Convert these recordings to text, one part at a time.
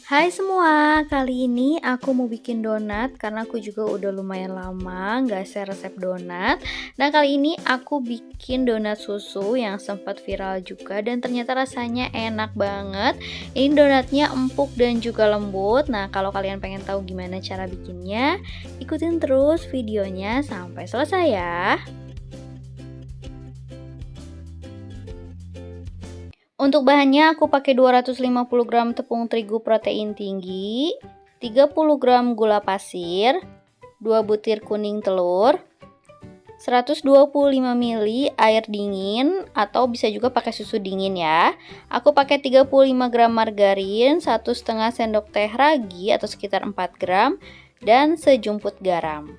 Hai semua, kali ini aku mau bikin donat karena aku juga udah lumayan lama nggak share resep donat. Nah kali ini aku bikin donat susu yang sempat viral juga dan ternyata rasanya enak banget. Ini donatnya empuk dan juga lembut. Nah kalau kalian pengen tahu gimana cara bikinnya, ikutin terus videonya sampai selesai ya. Untuk bahannya aku pakai 250 gram tepung terigu protein tinggi, 30 gram gula pasir, 2 butir kuning telur, 125 ml air dingin atau bisa juga pakai susu dingin ya. Aku pakai 35 gram margarin, 1,5 sendok teh ragi atau sekitar 4 gram dan sejumput garam.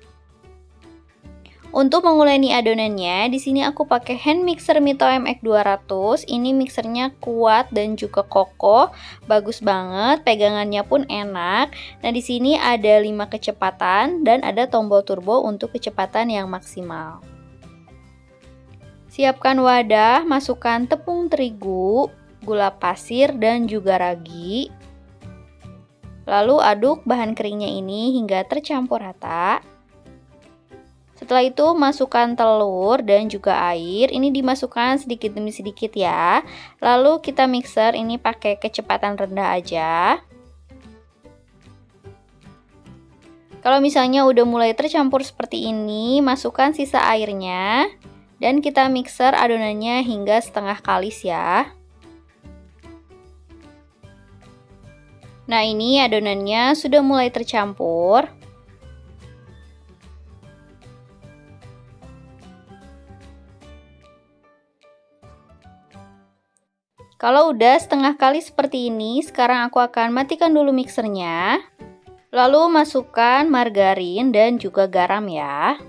Untuk menguleni adonannya, di sini aku pakai hand mixer Mito MX 200. Ini mixernya kuat dan juga kokoh, bagus banget, pegangannya pun enak. Nah, di sini ada 5 kecepatan dan ada tombol turbo untuk kecepatan yang maksimal. Siapkan wadah, masukkan tepung terigu, gula pasir dan juga ragi. Lalu aduk bahan keringnya ini hingga tercampur rata. Setelah itu masukkan telur dan juga air, ini dimasukkan sedikit demi sedikit ya. Lalu kita mixer ini pakai kecepatan rendah aja. Kalau misalnya udah mulai tercampur seperti ini, masukkan sisa airnya dan kita mixer adonannya hingga setengah kalis ya. Nah ini adonannya sudah mulai tercampur. Kalau udah setengah kali seperti ini, sekarang aku akan matikan dulu mixernya. Lalu masukkan margarin dan juga garam ya.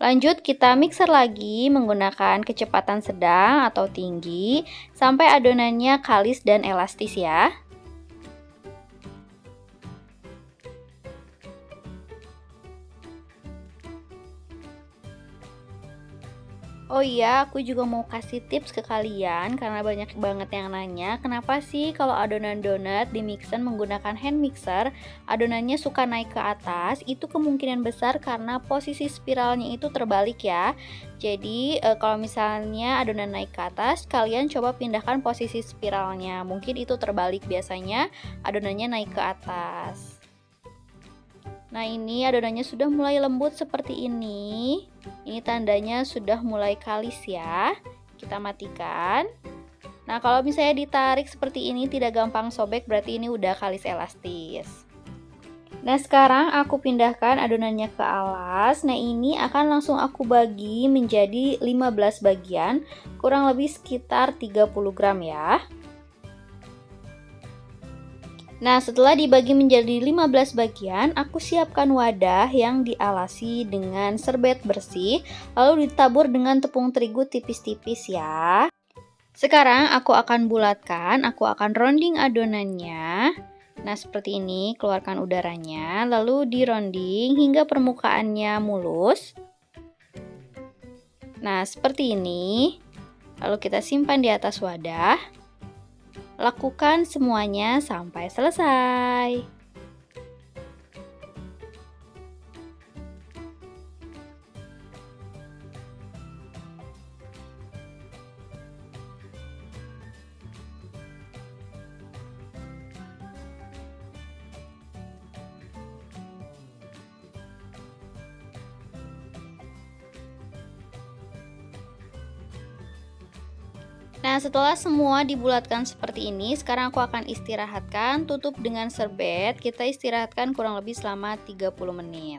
Lanjut kita mixer lagi menggunakan kecepatan sedang atau tinggi sampai adonannya kalis dan elastis ya. Oh iya, aku juga mau kasih tips ke kalian karena banyak banget yang nanya, kenapa sih kalau adonan donat di mixer menggunakan hand mixer, adonannya suka naik ke atas? Itu kemungkinan besar karena posisi spiralnya itu terbalik ya. Jadi, kalau misalnya adonan naik ke atas, kalian coba pindahkan posisi spiralnya. Mungkin itu terbalik, biasanya adonannya naik ke atas. Nah ini adonannya sudah mulai lembut seperti ini. Ini tandanya sudah mulai kalis ya. Kita matikan. Nah kalau misalnya ditarik seperti ini tidak gampang sobek, berarti ini udah kalis elastis. Nah sekarang aku pindahkan adonannya ke alas. Nah ini akan langsung aku bagi menjadi 15 bagian, kurang lebih sekitar 30 gram ya. Nah, setelah dibagi menjadi 15 bagian, aku siapkan wadah yang dialasi dengan serbet bersih, lalu ditabur dengan tepung terigu tipis-tipis ya. Sekarang aku akan bulatkan, aku akan rounding adonannya. Nah, seperti ini, keluarkan udaranya, lalu dironding hingga permukaannya mulus. Nah, seperti ini. Lalu kita simpan di atas wadah. Lakukan semuanya sampai selesai. Nah, setelah semua dibulatkan seperti ini, sekarang aku akan istirahatkan, tutup dengan serbet. Kita istirahatkan kurang lebih selama 30 menit.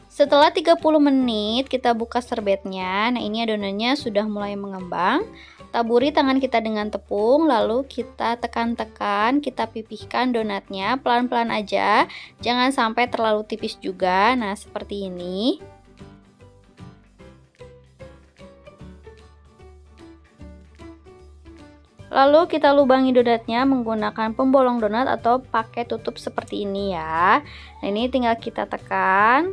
Setelah 30 menit, kita buka serbetnya. Nah, ini adonannya sudah mulai mengembang. Taburi tangan kita dengan tepung, lalu kita tekan-tekan, kita pipihkan donatnya pelan-pelan aja. Jangan sampai terlalu tipis juga. Nah, seperti ini. Lalu kita lubangi donatnya menggunakan pembolong donat atau pakai tutup seperti ini ya. Nah ini tinggal kita tekan,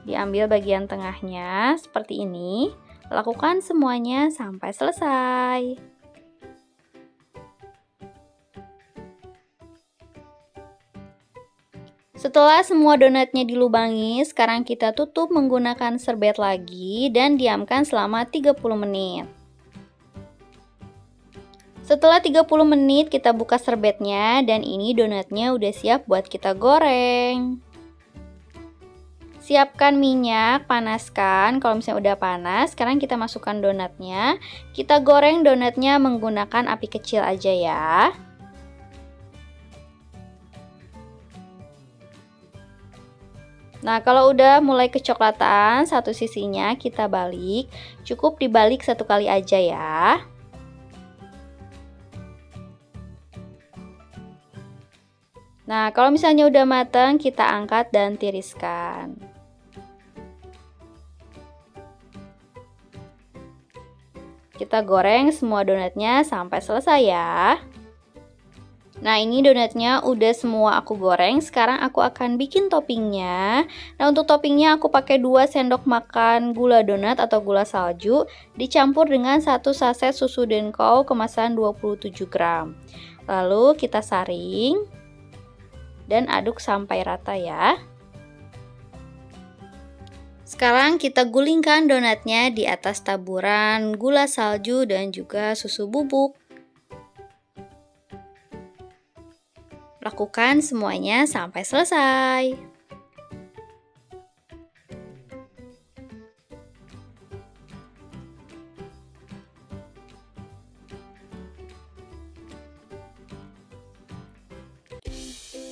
diambil bagian tengahnya seperti ini. Lakukan semuanya sampai selesai. Setelah semua donatnya dilubangi, sekarang kita tutup menggunakan serbet lagi dan diamkan selama 30 menit. Setelah 30 menit kita buka serbetnya dan ini donatnya udah siap buat kita goreng. Siapkan minyak, panaskan. Kalau misalnya udah panas, sekarang kita masukkan donatnya. Kita goreng donatnya menggunakan api kecil aja ya. Nah, kalau udah mulai kecoklatan satu sisinya kita balik. Cukup dibalik satu kali aja ya. Nah, kalau misalnya udah matang, kita angkat dan tiriskan. Kita goreng semua donatnya sampai selesai ya. Nah, ini donatnya udah semua aku goreng. Sekarang aku akan bikin toppingnya. Nah, untuk toppingnya aku pakai 2 sendok makan gula donat atau gula salju dicampur dengan 1 saset susu Denko kemasan 27 gram. Lalu kita saring dan aduk sampai rata ya. Sekarang kita gulingkan donatnya di atas taburan gula salju dan juga susu bubuk. Lakukan semuanya sampai selesai.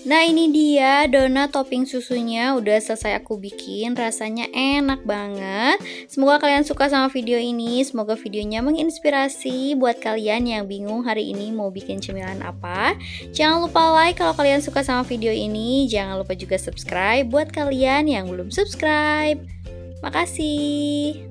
Nah, ini dia donat topping susunya udah selesai aku bikin, rasanya enak banget. Semoga kalian suka sama video ini, semoga videonya menginspirasi buat kalian yang bingung hari ini mau bikin cemilan apa. Jangan lupa like kalau kalian suka sama video ini, jangan lupa juga subscribe buat kalian yang belum subscribe. Makasih.